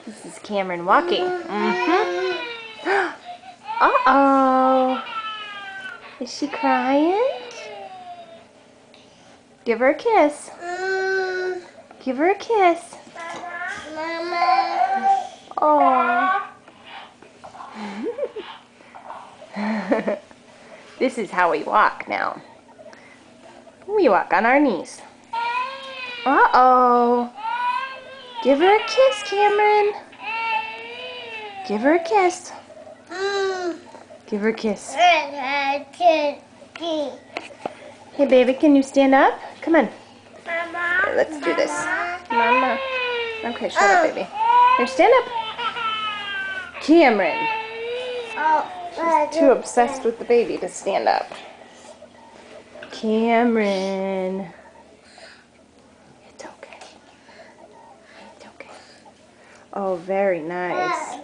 This is Cameron walking. Uh-oh. Is she crying? Give her a kiss. Give her a kiss. Oh. This is how we walk now. We walk on our knees. Uh-oh. Give her a kiss, Cameron. Give her a kiss. Give her a kiss. Hey, baby, can you stand up? Come on. Here, let's do this. Mama. Okay, shut up, baby. Here, stand up. Cameron. She's too obsessed with the baby to stand up. Cameron. It's okay. It's okay. Oh, very nice.